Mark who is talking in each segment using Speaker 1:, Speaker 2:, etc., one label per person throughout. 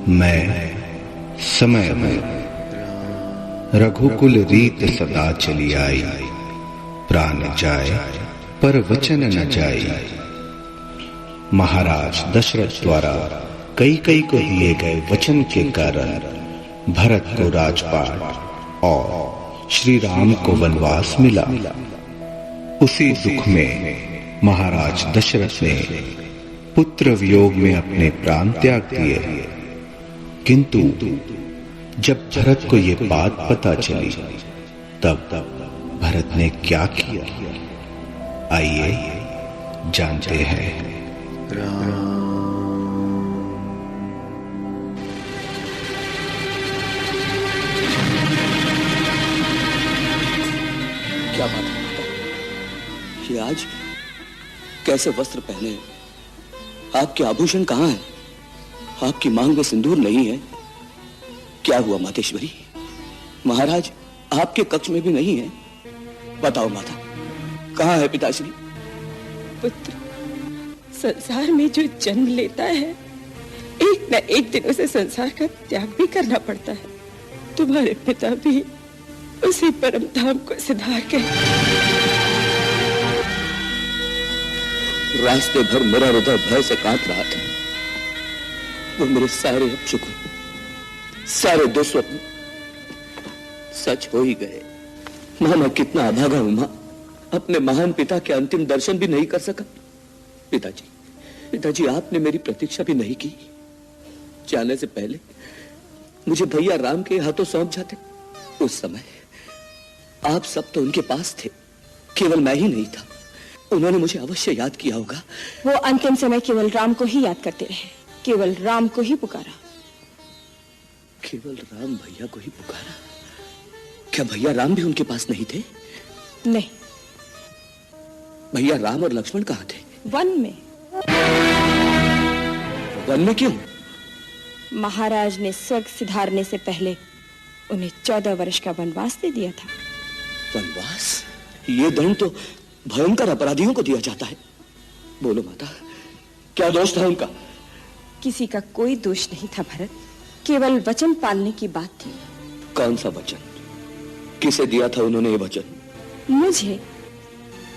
Speaker 1: मैं समय हूँ, रघुकुल रीत सदा चली आई, प्राण जाए पर वचन न जाए। महाराज दशरथ द्वारा कई को दिए गए वचन के कारण भरत को राजपाट और श्री राम को वनवास मिला। उसी दुख में महाराज दशरथ ने पुत्र वियोग में अपने प्राण त्याग दिए। किंतु जब भरत को ये बात पता चली तब भरत ने क्या किया, आइए जानते हैं।
Speaker 2: क्या बात है? ये आज कैसे वस्त्र पहने? आपके आभूषण कहाँ हैं? आपकी मांग में सिंदूर नहीं है। क्या हुआ मातेश्वरी? महाराज आपके कक्ष में भी नहीं है। बताओ माता, कहाँ है पिताश्री?
Speaker 3: पुत्र, संसार में जो जन्म लेता है एक न एक दिन उसे संसार का त्याग भी करना पड़ता है। तुम्हारे पिता भी उसी परम धाम को सिधार के
Speaker 2: रास्ते भर मेरा हृदय भय से कांप रहा था। वो मेरे सारे अपशकुन, सारे दुस्वप्न सच हो ही गए। मां, मैं कितना अभागा हूं मां, अपने महान पिता के अंतिम दर्शन भी नहीं कर सका। पिताजी, आपने मेरी प्रतीक्षा भी नहीं की। जाने से पहले मुझे भैया राम के हाथों सौंप जाते। उस समय आप सब तो उनके पास थे, केवल मैं ही नहीं था। उन्होंने मुझे अवश्य याद किया होगा।
Speaker 3: वो अंतिम समय केवल राम को ही याद करते रहे, केवल राम को ही पुकारा।
Speaker 2: केवल राम भैया को ही पुकारा? क्या भैया राम भी उनके पास नहीं थे?
Speaker 3: नहीं।
Speaker 2: भैया राम और लक्ष्मण कहाँ थे?
Speaker 3: वन में।
Speaker 2: वन में क्यों?
Speaker 3: महाराज ने स्वर्ग सिधारने से पहले उन्हें 14 वर्ष का वनवास दे दिया था।
Speaker 2: वनवास? ये दंड तो भयंकर अपराधियों को दिया जाता है। बोलो माता, क्या दोष था उनका?
Speaker 3: किसी का कोई दोष नहीं था भरत, केवल वचन पालने की बात थी।
Speaker 2: कौन सा वचन? किसे दिया था उन्होंने ये वचन?
Speaker 3: मुझे।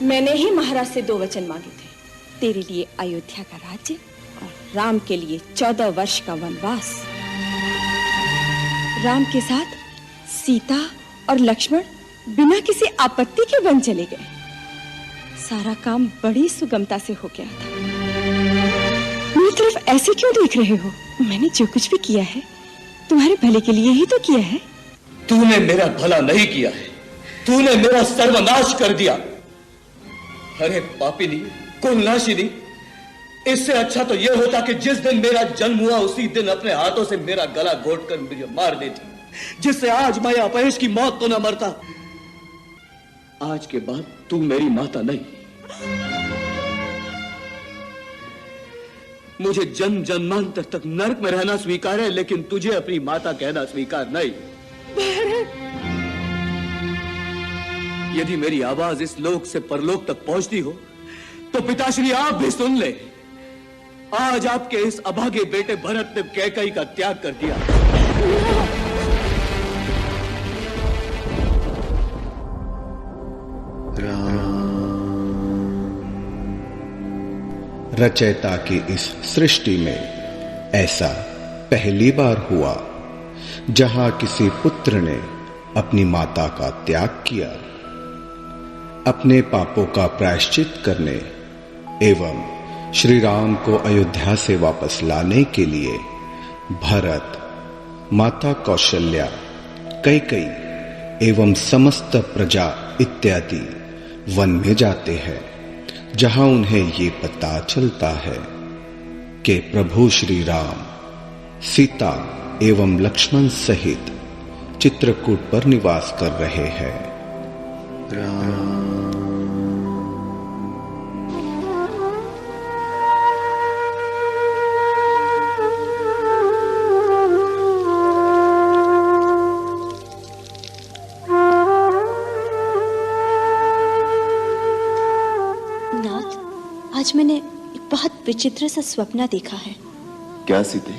Speaker 3: मैंने ही महाराज से 2 वचन मांगे थे, तेरे लिए अयोध्या का राज्य और राम के लिए 14 वर्ष का वनवास। राम के साथ सीता और लक्ष्मण बिना किसी आपत्ति के वन चले गए। सारा काम बड़ी सुगमता से हो गया था। मेरी तरफ ऐसे क्यों देख रहे हो? मैंने जो कुछ भी किया है तुम्हारे भले के लिए ही तो किया है।
Speaker 2: तूने मेरा भला नहीं किया है, तूने मेरा सर्वनाश कर दिया। अरे पापिनी, कुलनाशिनी, इससे अच्छा तो यह होता कि जिस दिन मेरा जन्म हुआ उसी दिन अपने हाथों से मेरा गला घोटकर मुझे मार देती, जिससे आज मैं अपयश की मौत तो न मरता। आज के बाद तू मेरी माता नहीं। मुझे जन्म जन्मांतर तक नरक में रहना स्वीकार है, लेकिन तुझे अपनी माता कहना स्वीकार नहीं। यदि मेरी आवाज इस लोक से परलोक तक पहुंचती हो तो पिताश्री आप भी सुन ले। आज आपके इस अभागे बेटे भरत ने कैकई का त्याग कर दिया।
Speaker 1: रचयिता की इस सृष्टि में ऐसा पहली बार हुआ जहां किसी पुत्र ने अपनी माता का त्याग किया। अपने पापों का प्रायश्चित करने एवं श्री राम को अयोध्या से वापस लाने के लिए भरत, माता कौशल्या, कैकेयी एवं समस्त प्रजा इत्यादि वन में जाते हैं, जहां उन्हें ये पता चलता है कि प्रभु श्री राम सीता एवं लक्ष्मण सहित चित्रकूट पर निवास कर रहे हैं।
Speaker 4: आज मैंने एक बहुत विचित्र सा स्वप्न देखा है।
Speaker 5: क्या सीते?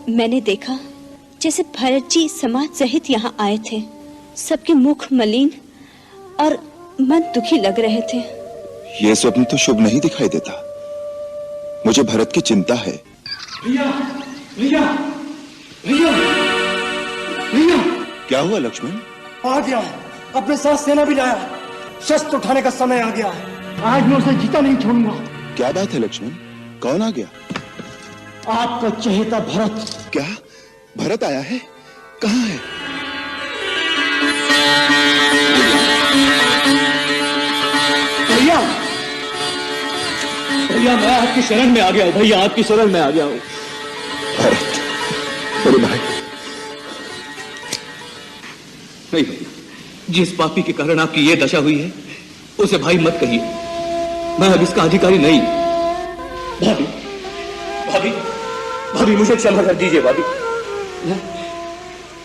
Speaker 4: मैंने देखा जैसे भरत जी समाज सहित यहाँ आए थे। सबके मुख मलिन और मन दुखी लग रहे थे।
Speaker 5: यह स्वप्न तो शुभ नहीं दिखाई देता। मुझे भरत की चिंता है।
Speaker 2: भैया, भैया, भैया, भैया!
Speaker 5: क्या हुआ लक्ष्मण?
Speaker 6: आ गया, अपने साथ सेना भी लाया। शस्त्र उठाने का समय आ गया है। आज मैं उसे जीता नहीं छोड़ूंगा।
Speaker 5: क्या बात है लक्ष्मण? कौन आ गया?
Speaker 6: आपका चहेता भरत।
Speaker 5: क्या भरत आया है? कहाँ है?
Speaker 2: भैया, भैया मैं आपकी शरण में आ गया हूँ। भैया आपकी शरण में आ गया हूँ।
Speaker 5: भरत, मेरे भाई।
Speaker 2: नहीं, जिस पापी के कारण आपकी ये दशा हुई है उसे भाई मत कहिए। मैं अब इसका अधिकारी नहीं। भाभी, भाभी, भाभी मुझे क्षमा कर दीजिए। भाभी,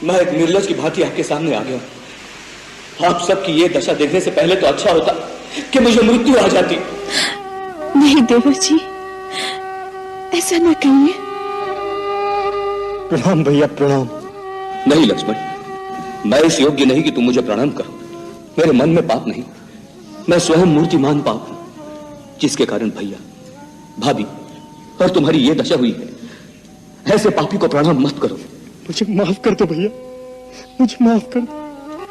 Speaker 2: मैं एक निर्लज की भांति आपके सामने आ गया हूं। आप सबकी ये दशा देखने से पहले तो अच्छा होता कि मुझे मृत्यु आ जाती।
Speaker 3: नहीं देवर जी, ऐसा न कहिए।
Speaker 6: प्रणाम भैया, प्रणाम।
Speaker 2: नहीं लक्ष्मण, मैं इस योग्य नहीं कि तुम मुझे प्रणाम करो। मेरे मन में पाप नहीं, मैं स्वयं मूर्तिमान पाप हूं, जिसके कारण भैया, भाभी और तुम्हारी ये दशा हुई है। ऐसे पापी को प्रणाम मत करो।
Speaker 6: मुझे माफ कर दो भैया, मुझे माफ कर दो।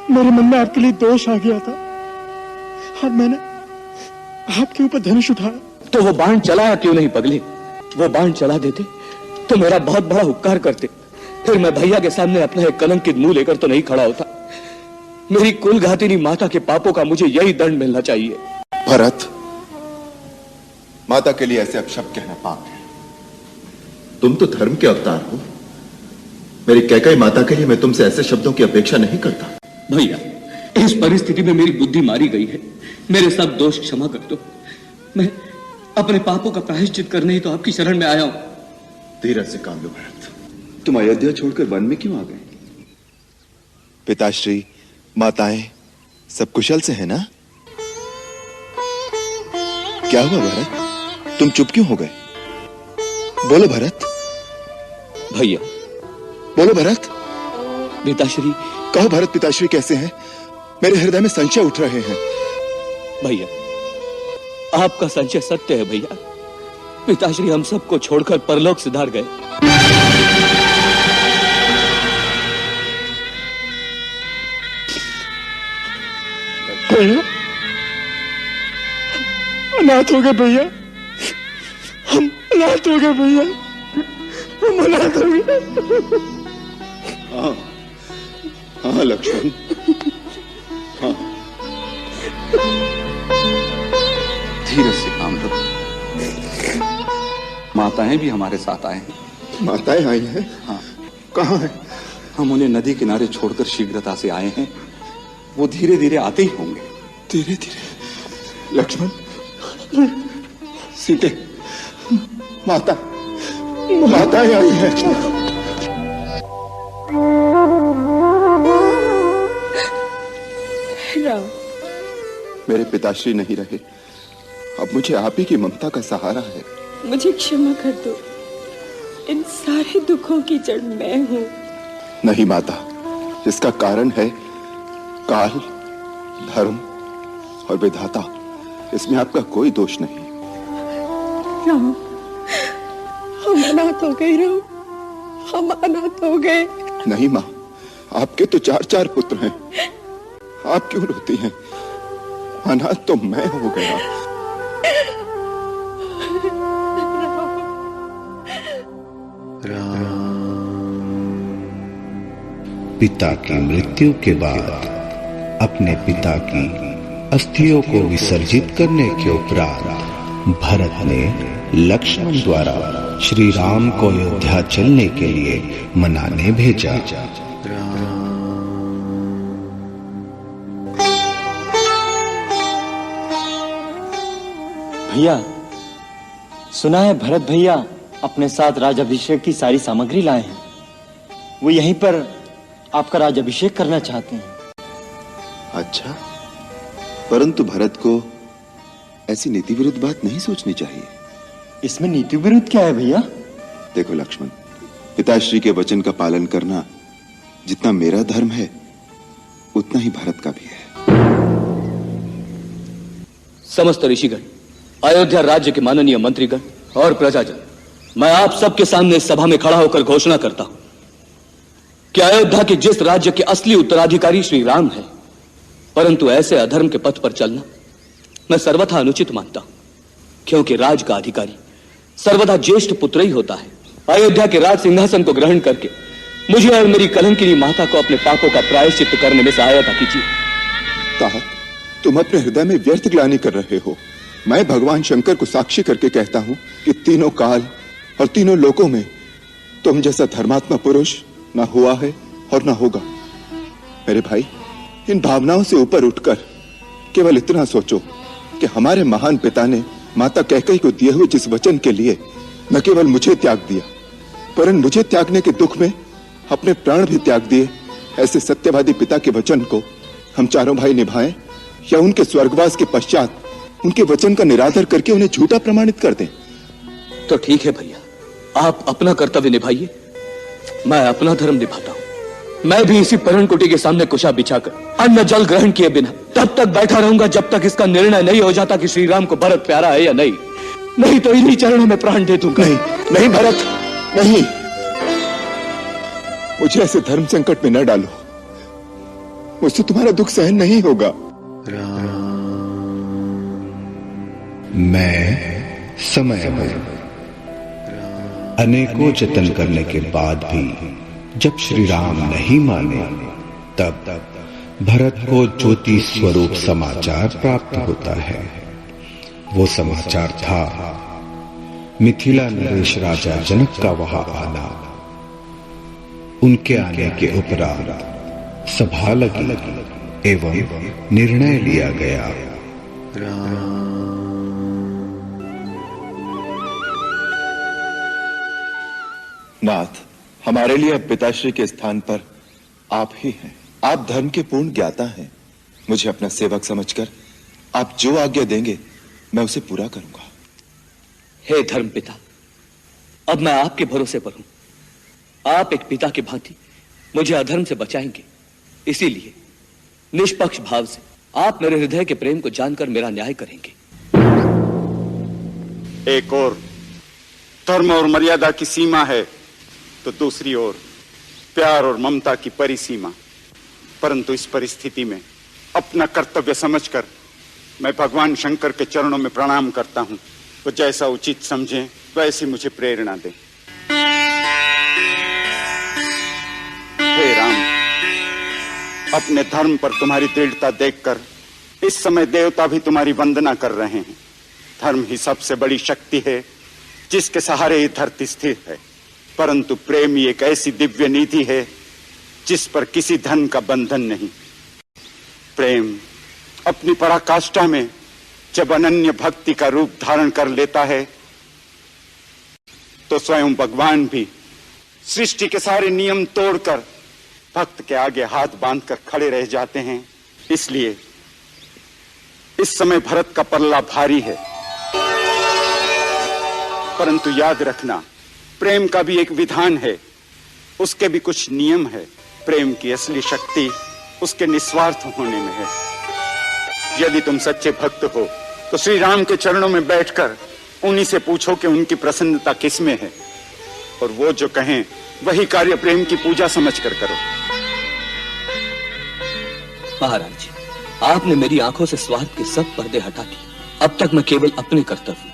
Speaker 6: मेरे मन में आपके लिए दोष आ गया था और मैंने आपके ऊपर धनुष उठाया।
Speaker 2: तो वो बाण चलाया क्यों नहीं पगले? वो बाण चला देते तो मेरा बहुत बड़ा उपकार करते। फिर मैं भैया के सामने अपना एक कलंकित मुंह लेकर तो नहीं खड़ा होता। मेरी कुलघातिनी माता के पापों का मुझे यही दंड मिलना चाहिए।
Speaker 5: भरत, माता के लिए ऐसे अपशब्द कहना पाप है। तुम तो धर्म के अवतार हो। मेरी कैकेयी माता के लिए मैं तुमसे ऐसे शब्दों की अपेक्षा नहीं करता।
Speaker 2: भैया, इस परिस्थिति में मेरी बुद्धि मारी गई है। मेरे सब दोष क्षमा कर दो। मैं अपने पापों का प्रायश्चित करने ही तो आपकी शरण में आया हूं।
Speaker 5: धीरज से काम लो भरत। तुम अयोध्या छोड़कर वन में क्यों आ गए? पिताश्री, माताएं सब कुशल से है ना? क्या हुआ भरत? तुम चुप क्यों हो गए? बोलो भरत।
Speaker 2: भैया,
Speaker 5: बोलो भरत।
Speaker 2: पिताश्री।
Speaker 5: कहो भरत, पिताश्री कैसे हैं? मेरे हृदय में संशय उठ रहे हैं।
Speaker 2: भैया, आपका संशय सत्य है। भैया, पिताश्री हम सबको छोड़कर परलोक सिधार गए।
Speaker 6: भैया, अनाथ हो गए भैया, हम अनाथ हो गए भैया, हम अनाथ हो गए।
Speaker 5: हाँ हाँ लक्ष्मण, हाँ।
Speaker 7: धीरज से काम लो। माताएं भी हमारे साथ आए हैं।
Speaker 5: माताएं आई हैं?
Speaker 7: हाँ।
Speaker 5: कहाँ हैं?
Speaker 7: हम उन्हें नदी किनारे छोड़कर शीघ्रता से आए हैं। वो धीरे धीरे आते ही होंगे।
Speaker 5: धीरे धीरे? लक्ष्मण, सीते, माता, माताएं आई हैं।
Speaker 3: राम,
Speaker 5: मेरे पिताश्री नहीं रहे। अब मुझे आप ही की ममता का सहारा है।
Speaker 3: मुझे क्षमा कर दो। इन सारे दुखों की जड़ मैं हूँ।
Speaker 5: नहीं माता, इसका कारण है काल, धर्म और विधाता। इसमें आपका कोई दोष नहीं।
Speaker 3: राम, हम अनाथ हो गए। राम, हम अनाथ हो गए।
Speaker 5: नहीं माँ, आपके तो 4-4 पुत्र हैं। आप क्यों रोती हैं? अनाथ तो मैं हो गया।
Speaker 1: पिता की मृत्यु के बाद अपने पिता की अस्थियों को विसर्जित करने के उपरांत भरत ने लक्ष्मण द्वारा श्री राम को अयोध्या चलने के लिए मनाने भेजा।
Speaker 6: भैया, सुना है भरत भैया अपने साथ राजाभिषेक की सारी सामग्री लाए हैं। वो यहीं पर आपका राजाभिषेक करना चाहते हैं।
Speaker 5: अच्छा, परंतु भरत को ऐसी नीति विरुद्ध बात नहीं सोचनी चाहिए।
Speaker 6: इसमें नीति विरुद्ध क्या है भैया?
Speaker 5: देखो लक्ष्मण, पिताश्री के वचन का पालन करना जितना मेरा धर्म है उतना ही भरत का भी है।
Speaker 2: समस्त ऋषिगण, अयोध्या राज्य के माननीय मंत्रीगण और प्रजाजन, मैं आप सबके सामने इस सभा में खड़ा होकर घोषणा करता हूं कि अयोध्या के जिस राज्य के असली उत्तराधिकारी श्री राम है, परंतु ऐसे अधर्म के पथ पर चलना मैं सर्वथा अनुचित मानता हूं, क्योंकि राज का अधिकारी सर्वदा ज्येष्ठ पुत्र ही होता है। अयोध्या के राज सिंहासन को ग्रहण करके मुझे और मेरी कलंकिनी माता को अपने पापों का प्रायश्चित्त करने में सहायता कीजिए।
Speaker 5: तात, तुम अपने हृदय में व्यर्थ ग्लानि कर रहे हो। मैं भगवान शंकर को साक्षी करके कहता हूं कि तीनों काल और तीनों लोकों में तुम जैसा धर्मात्मा पुरुष ना हुआ है और ना होगा। मेरे भाई, इन भावनाओं से ऊपर उठकर केवल इतना सोचो कि हमारे महान पिता ने माता कैकेयी को दिए हुए जिस वचन के लिए न केवल मुझे त्याग दिया, परंतु मुझे त्यागने के दुख में अपने प्राण भी त्याग दिए, ऐसे सत्यवादी पिता के वचन को हम चारों भाई निभाएं या उनके स्वर्गवास के पश्चात उनके वचन का निरादर करके उन्हें झूठा प्रमाणित कर दें?
Speaker 2: तो ठीक है भैया, आप अपना कर्तव्य निभाइए, मैं अपना धर्म निभाता हूं। मैं भी इसी पर्णकुटी के सामने कुशा बिछाकर अन्न जल ग्रहण किए बिना तब तक बैठा रहूंगा जब तक इसका निर्णय नहीं हो जाता कि श्री राम को भरत प्यारा है या नहीं। नहीं तो इन्हीं चरणों में प्राण दे दूंगा।
Speaker 5: नहीं, नहीं भरत, नहीं, मुझे ऐसे धर्म संकट में न डालो। मुझसे तुम्हारा दुख सहन नहीं होगा।
Speaker 1: मैं समय में अनेकों जतन करने के बाद भी जब श्री राम नहीं माने, तब भरत को ज्योति स्वरूप समाचार प्राप्त होता है। वो समाचार था मिथिला नरेश राजा जनक का वहां आना। उनके आने के उपरांत सभा लगी एवं निर्णय लिया गया।
Speaker 5: नाथ, हमारे लिए अब पिताश्री के स्थान पर आप ही हैं। आप धर्म के पूर्ण ज्ञाता हैं। मुझे अपना सेवक समझकर आप जो आज्ञा देंगे मैं उसे पूरा करूंगा।
Speaker 2: हे धर्म पिता, अब मैं आपके भरोसे पर हूं। आप एक पिता की भांति मुझे अधर्म से बचाएंगे, इसीलिए निष्पक्ष भाव से आप मेरे हृदय के प्रेम को जानकर मेरा न्याय करेंगे।
Speaker 8: एक ओर धर्म और मर्यादा की सीमा है तो दूसरी ओर प्यार और ममता की परिसीमा। परंतु इस परिस्थिति में अपना कर्तव्य समझकर मैं भगवान शंकर के चरणों में प्रणाम करता हूं। वो जैसा उचित समझें वैसी मुझे प्रेरणा दें। हे राम, अपने धर्म पर तुम्हारी दृढ़ता देखकर इस समय देवता भी तुम्हारी वंदना कर रहे हैं। धर्म ही सबसे बड़ी शक्ति है जिसके सहारे ये धरती स्थिर है। परंतु प्रेम ही एक ऐसी दिव्य निधि है जिस पर किसी धन का बंधन नहीं। प्रेम अपनी पराकाष्ठा में जब अनन्य भक्ति का रूप धारण कर लेता है तो स्वयं भगवान भी सृष्टि के सारे नियम तोड़कर भक्त के आगे हाथ बांधकर खड़े रह जाते हैं। इसलिए इस समय भरत का पल्ला भारी है। परंतु याद रखना, प्रेम का भी एक विधान है, उसके भी कुछ नियम है। प्रेम की असली शक्ति उसके निस्वार्थ होने में है। यदि तुम सच्चे भक्त हो तो श्री राम के चरणों में बैठकर उन्हीं से पूछो कि उनकी प्रसन्नता किसमें है, और वो जो कहें वही कार्य प्रेम की पूजा समझकर करो।
Speaker 2: महाराज, आपने मेरी आंखों से स्वार्थ के सब पर्दे हटा दिए। अब तक मैं केवल अपने कर्तव्य,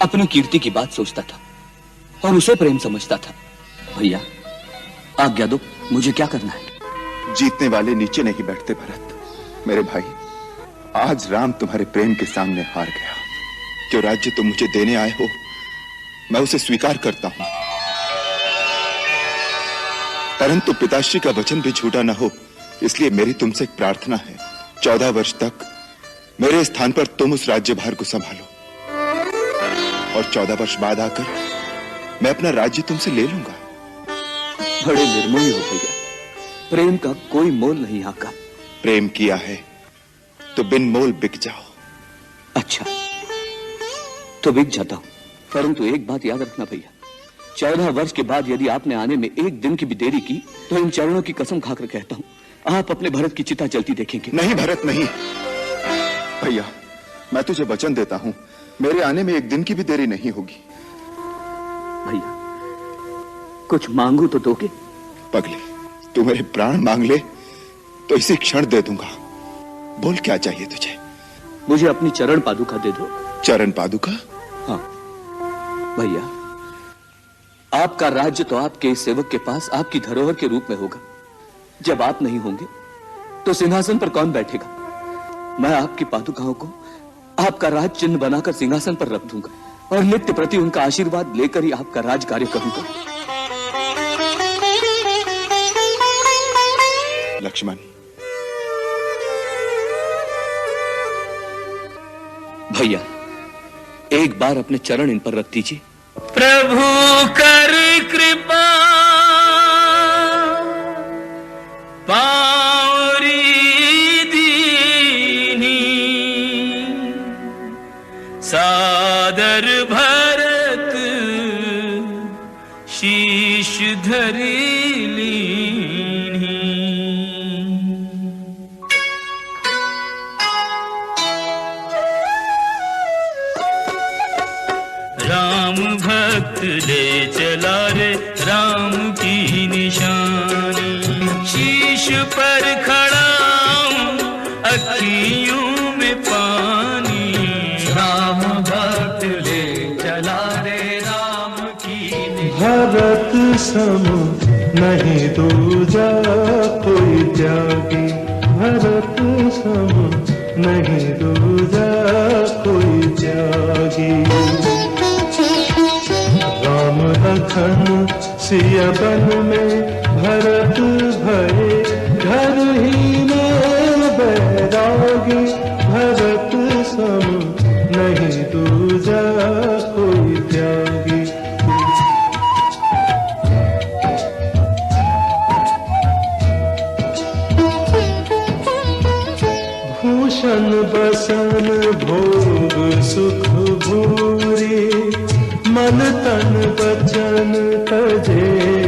Speaker 2: अपनी कीर्ति की बात सोचता था और उसे प्रेम समझता था। भैया, आज्ञा दो, मुझे क्या करना है?
Speaker 5: जीतने वाले नीचे नहीं बैठते भरत। मेरे भाई, आज राम तुम्हारे प्रेम के सामने हार गया। जो राज्य तुम मुझे देने आए हो मैं उसे स्वीकार करता हूं, परंतु पिताश्री का वचन भी झूठा न हो, इसलिए मेरी तुमसे एक प्रार्थना है। 14 वर्ष तक मेरे स्थान पर तुम उस राज्यभार को संभालो और 14 वर्ष बाद आकर मैं अपना राज्य तुमसे ले लूंगा।
Speaker 2: बड़े निर्मोही हो भैया, प्रेम का कोई मोल नहीं यहाँ का।
Speaker 5: प्रेम किया है तो बिन मोल बिक जाओ।
Speaker 2: अच्छा, तो बिक जाता हूं, परंतु एक बात याद रखना भैया, 14 वर्ष के बाद यदि आपने आने में एक दिन की भी देरी की तो इन चरणों की कसम खाकर कहता हूं, आप अपने भरत की चिता जलती देखेंगे।
Speaker 5: नहीं भरत नहीं। भैया, मैं तुझे वचन देता हूं, मेरे आने में एक दिन की भी देरी नहीं होगी।
Speaker 2: भैया, कुछ मांगू तो दोगे?
Speaker 5: पगले, तू मेरे प्राण मांग ले तो इसी क्षण दे दूंगा। बोल, क्या चाहिए तुझे?
Speaker 2: मुझे अपनी चरण पादुका दे दो।
Speaker 5: चरण पादुका?
Speaker 2: हाँ भैया, आपका राज्य तो आपके इस सेवक के पास आपकी धरोहर के रूप में होगा। जब आप नहीं होंगे तो सिंहासन पर कौन बैठेगा? मैं आपकी पादुकाओं को आपका राज चिन्ह बनाकर सिंहासन पर रख दूंगा और नित्य प्रति उनका आशीर्वाद लेकर ही आपका राज कार्य करूंगा।
Speaker 5: लक्ष्मण,
Speaker 2: भैया, एक बार अपने चरण इन पर रख दीजिए।
Speaker 9: प्रभु कर कृपा पावरी दीनी, सादर भरत शीश धरी लीनी। राम भक्त ले चला रे राम की निशानी, शीश पर खड़ा हूँ अखियों में पानी। राम भक्त ले चला रे राम की निशानी।
Speaker 10: भरत सम नहीं दूजा कोई त्यागी, भरत सम नहीं दूजा कोई त्यागी। राम लखन सिया बन में भरत भये घर ही में बैरागी। भरत सम नहीं दूजा कोई त्यागी। भूषण बसन भोग सुख भूरी, मन तन बचन तजे